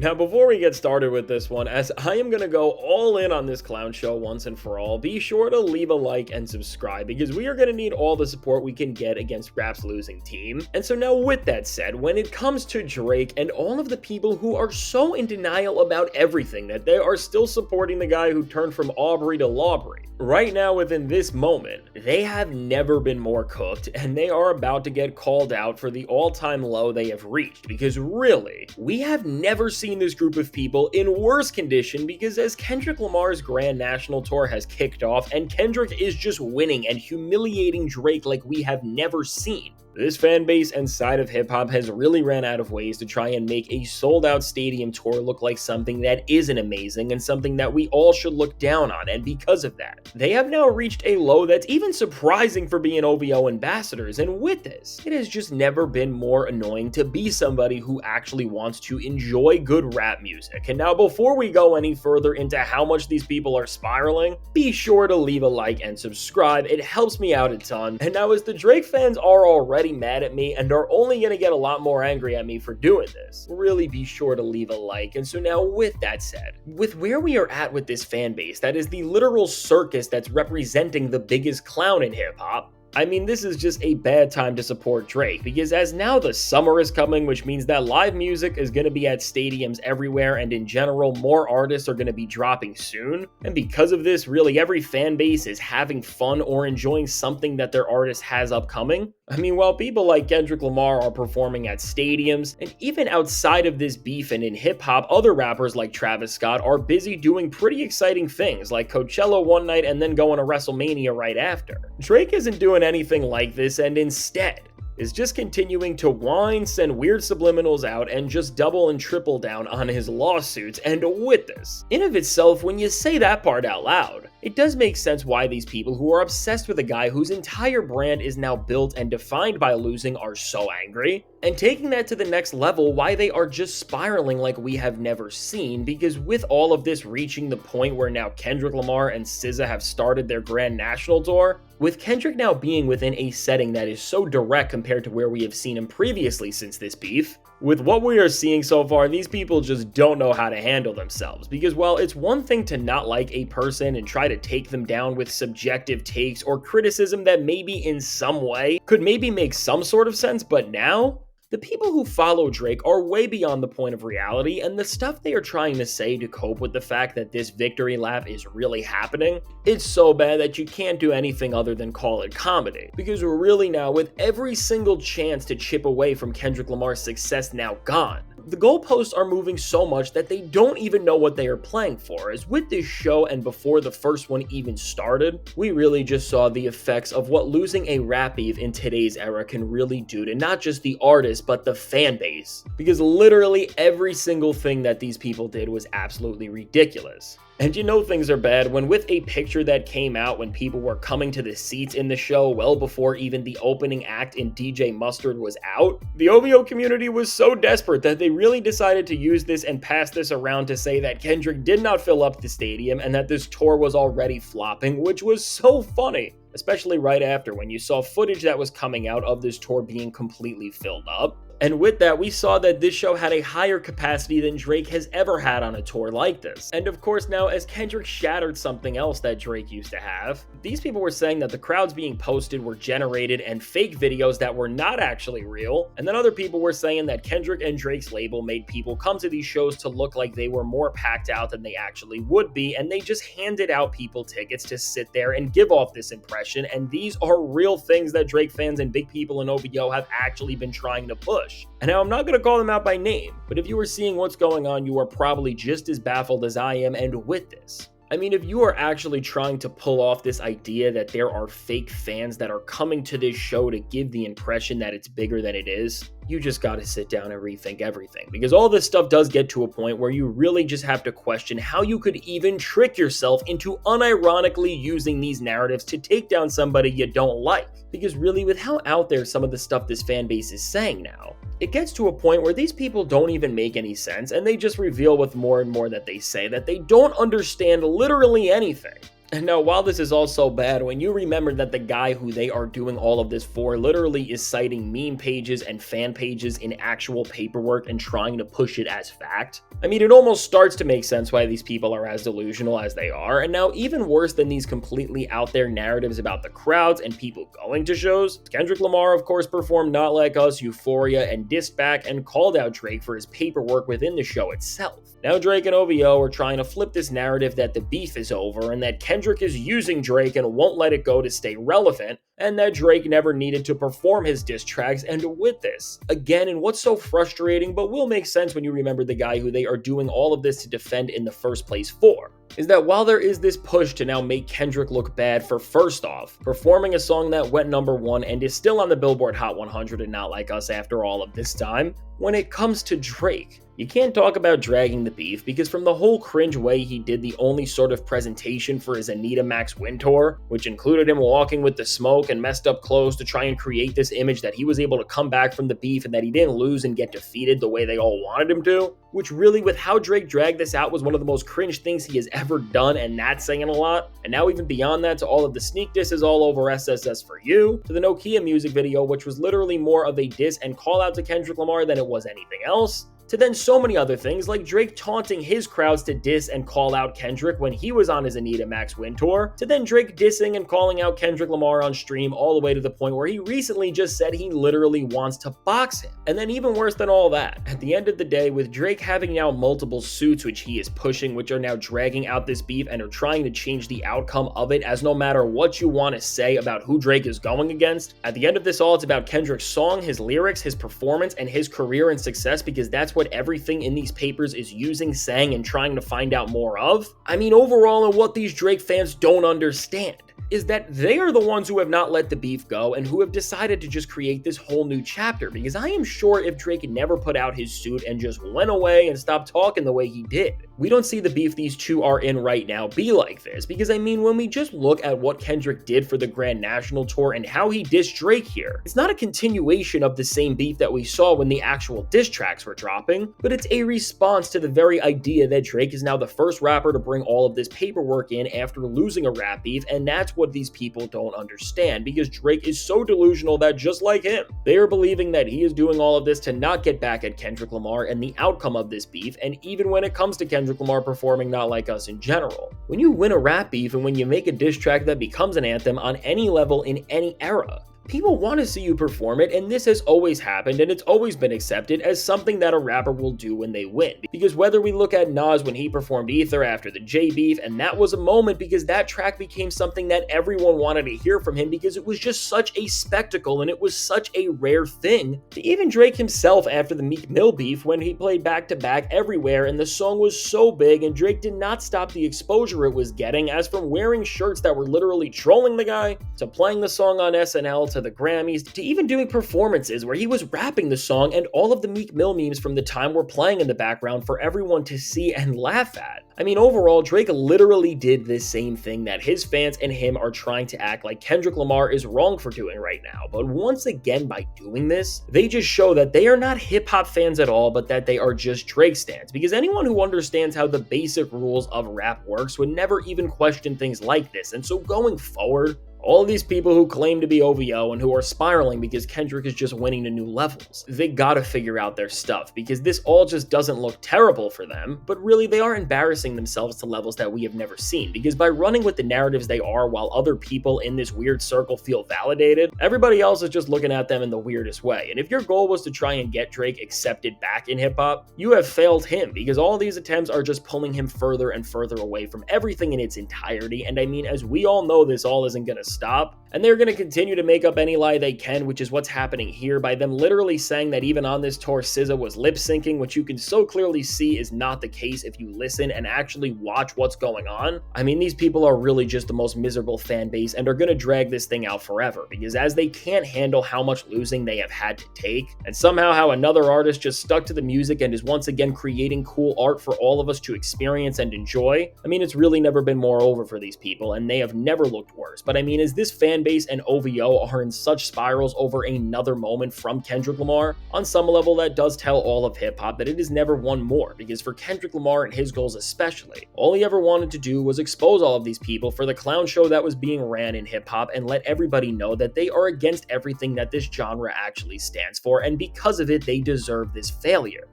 Now, before we get started with this one, as I am gonna go all in on this clown show once and for all, be sure to leave a like and subscribe because we are gonna need all the support we can get against Rap's losing team. And so now with that said, when it comes to Drake and all of the people who are so in denial about everything that they are still supporting the guy who turned from Aubrey to Lawbury, right now within this moment, they have never been more cooked and they are about to get called out for the all-time low they have reached because really, we have never seen this group of people in worse condition because as Kendrick Lamar's Grand National Tour has kicked off and Kendrick is just winning and humiliating Drake like we have never seen, this fan base and side of hip-hop has really ran out of ways to try and make a sold-out stadium tour look like something that isn't amazing and something that we all should look down on, and because of that, they have now reached a low that's even surprising for being OVO ambassadors, and with this, it has just never been more annoying to be somebody who actually wants to enjoy good rap music. And now before we go any further into how much these people are spiraling, be sure to leave a like and subscribe, it helps me out a ton. And now as the Drake fans are already mad at me and are only going to get a lot more angry at me for doing this, really be sure to leave a like. And so now with that said, with where we are at with this fan base that is the literal circus that's representing the biggest clown in hip-hop, I mean, this is just a bad time to support Drake because as now the summer is coming, which means that live music is going to be at stadiums everywhere and in general, more artists are going to be dropping soon. And because of this, really every fan base is having fun or enjoying something that their artist has upcoming. I mean, while people like Kendrick Lamar are performing at stadiums, and even outside of this beef and in hip-hop, other rappers like Travis Scott are busy doing pretty exciting things like Coachella one night and then going to WrestleMania right after. Drake isn't doing anything like this and instead is just continuing to whine, send weird subliminals out, and just double and triple down on his lawsuits. And with this, in of itself, when you say that part out loud, it does make sense why these people who are obsessed with a guy whose entire brand is now built and defined by losing are so angry, and taking that to the next level, why they are just spiraling like we have never seen, because with all of this reaching the point where now Kendrick Lamar and SZA have started their Grand National Tour, with Kendrick now being within a setting that is so direct compared to where we have seen him previously since this beef, with what we are seeing so far, these people just don't know how to handle themselves, because while it's one thing to not like a person and try to take them down with subjective takes or criticism that maybe in some way could maybe make some sort of sense, but now, the people who follow Drake are way beyond the point of reality, and the stuff they are trying to say to cope with the fact that this victory lap is really happening, it's so bad that you can't do anything other than call it comedy. Because really now, with every single chance to chip away from Kendrick Lamar's success now gone, the goalposts are moving so much that they don't even know what they are playing for, as with this show and before the first one even started, we really just saw the effects of what losing a rap beef in today's era can really do to not just the artist, but the fan base. Because literally every single thing that these people did was absolutely ridiculous. And you know things are bad when with a picture that came out when people were coming to the seats in the show well before even the opening act in DJ Mustard was out, the OVO community was so desperate that they really decided to use this and pass this around to say that Kendrick did not fill up the stadium and that this tour was already flopping, which was so funny. Especially right after when you saw footage that was coming out of this tour being completely filled up. And with that, we saw that this show had a higher capacity than Drake has ever had on a tour like this. And of course now, as Kendrick shattered something else that Drake used to have, these people were saying that the crowds being posted were generated and fake videos that were not actually real, and then other people were saying that Kendrick and Drake's label made people come to these shows to look like they were more packed out than they actually would be, and they just handed out people tickets to sit there and give off this impression, and these are real things that Drake fans and big people in OVO have actually been trying to push. And now I'm not going to call them out by name, but if you are seeing what's going on, you are probably just as baffled as I am, and with this, I mean, if you are actually trying to pull off this idea that there are fake fans that are coming to this show to give the impression that it's bigger than it is, you just got to sit down and rethink everything. Because all this stuff does get to a point where you really just have to question how you could even trick yourself into unironically using these narratives to take down somebody you don't like. Because really, with how out there some of the stuff this fan base is saying now, it gets to a point where these people don't even make any sense, and they just reveal with more and more that they say that they don't understand literally anything. And now, while this is all so bad, when you remember that the guy who they are doing all of this for literally is citing meme pages and fan pages in actual paperwork and trying to push it as fact, I mean, it almost starts to make sense why these people are as delusional as they are. And now, even worse than these completely out there narratives about the crowds and people going to shows, Kendrick Lamar, of course, performed Not Like Us, Euphoria, and dissed back and called out Drake for his paperwork within the show itself. Now, Drake and OVO are trying to flip this narrative that the beef is over and that Kendrick is using Drake and won't let it go to stay relevant, and that Drake never needed to perform his diss tracks. And with this, again, and what's so frustrating but will make sense when you remember the guy who they are doing all of this to defend in the first place for, is that while there is this push to now make Kendrick look bad for, first off, performing a song that went #1 and is still on the Billboard Hot 100 and Not Like Us after all of this time, when it comes to Drake, you can't talk about dragging the beef, because from the whole cringe way he did the only sort of presentation for his Anita Max Win tour, which included him walking with the smoke and messed up clothes to try and create this image that he was able to come back from the beef and that he didn't lose and get defeated the way they all wanted him to, which really, with how Drake dragged this out, was one of the most cringe things he has ever done, and that's saying a lot. And now even beyond that, to all of the sneak disses all over SSS for You, to the Nokia music video, which was literally more of a diss and call out to Kendrick Lamar than it was anything else, to then so many other things like Drake taunting his crowds to diss and call out Kendrick when he was on his Anita Max Win tour, to then Drake dissing and calling out Kendrick Lamar on stream, all the way to the point where he recently just said he literally wants to box him. And then even worse than all that, at the end of the day, with Drake having now multiple suits which he is pushing, which are now dragging out this beef and are trying to change the outcome of it, as no matter what you want to say about who Drake is going against, at the end of this all, it's about Kendrick's song, his lyrics, his performance, and his career and success, because that's what everything in these papers is using, saying, and trying to find out more of. I mean, overall, and what these Drake fans don't understand is that they are the ones who have not let the beef go and who have decided to just create this whole new chapter, because I am sure if Drake never put out his suit and just went away and stopped talking the way he did, we don't see the beef these two are in right now be like this. Because I mean, when we just look at what Kendrick did for the Grand National Tour and how he dissed Drake here, it's not a continuation of the same beef that we saw when the actual diss tracks were dropping, but it's a response to the very idea that Drake is now the first rapper to bring all of this paperwork in after losing a rap beef, and that's what these people don't understand, because Drake is so delusional that, just like him, they are believing that he is doing all of this to not get back at Kendrick Lamar and the outcome of this beef. And even when it comes to Kendrick Lamar performing Not Like Us in general, when you win a rap beef and when you make a diss track that becomes an anthem on any level in any era, people want to see you perform it, and this has always happened, and it's always been accepted as something that a rapper will do when they win. Because whether we look at Nas when he performed Ether after the J beef, and that was a moment because that track became something that everyone wanted to hear from him, because it was just such a spectacle and it was such a rare thing, to even Drake himself after the Meek Mill beef when he played back-to-back everywhere and the song was so big and Drake did not stop the exposure it was getting, as from wearing shirts that were literally trolling the guy, to playing the song on SNL, to the Grammys, to even doing performances where he was rapping the song, and all of the Meek Mill memes from the time were playing in the background for everyone to see and laugh at. I mean, overall, Drake literally did this same thing that his fans and him are trying to act like Kendrick Lamar is wrong for doing right now. But once again, by doing this, they just show that they are not hip-hop fans at all, but that they are just Drake stans. Because anyone who understands how the basic rules of rap works would never even question things like this. And so going forward, all of these people who claim to be OVO and who are spiraling because Kendrick is just winning to new levels, they gotta figure out their stuff, because this all just doesn't look terrible for them, but really they are embarrassing themselves to levels that we have never seen. Because by running with the narratives they are while other people in this weird circle feel validated, everybody else is just looking at them in the weirdest way. And if your goal was to try and get Drake accepted back in hip-hop, you have failed him, because all these attempts are just pulling him further and further away from everything in its entirety. And I mean, as we all know, this all isn't gonna stop, and they're going to continue to make up any lie they can, which is what's happening here by them literally saying that even on this tour SZA was lip syncing, which you can so clearly see is not the case if you listen and actually watch what's going on. I mean, these people are really just the most miserable fan base and are going to drag this thing out forever, because as they can't handle how much losing they have had to take, and somehow how another artist just stuck to the music and is once again creating cool art for all of us to experience and enjoy, I mean, it's really never been more over for these people, and they have never looked worse. But I mean, is this fan base and OVO are in such spirals over another moment from Kendrick Lamar. On some level, that does tell all of hip-hop that it has never won more, because for Kendrick Lamar and his goals especially, all he ever wanted to do was expose all of these people for the clown show that was being ran in hip-hop and let everybody know that they are against everything that this genre actually stands for, and because of it, they deserve this failure.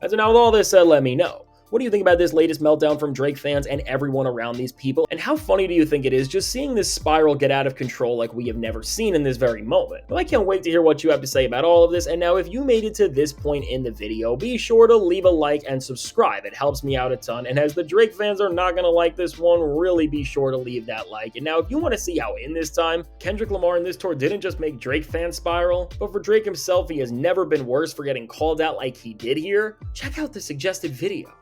And so now with all this said, let me know. What do you think about this latest meltdown from Drake fans and everyone around these people? And how funny do you think it is just seeing this spiral get out of control like we have never seen in this very moment? Well, I can't wait to hear what you have to say about all of this. And now if you made it to this point in the video, be sure to leave a like and subscribe. It helps me out a ton. And as the Drake fans are not going to like this one, really be sure to leave that like. And now if you want to see how in this time, Kendrick Lamar in this tour didn't just make Drake fans spiral, but for Drake himself, he has never been worse for getting called out like he did here, check out the suggested video.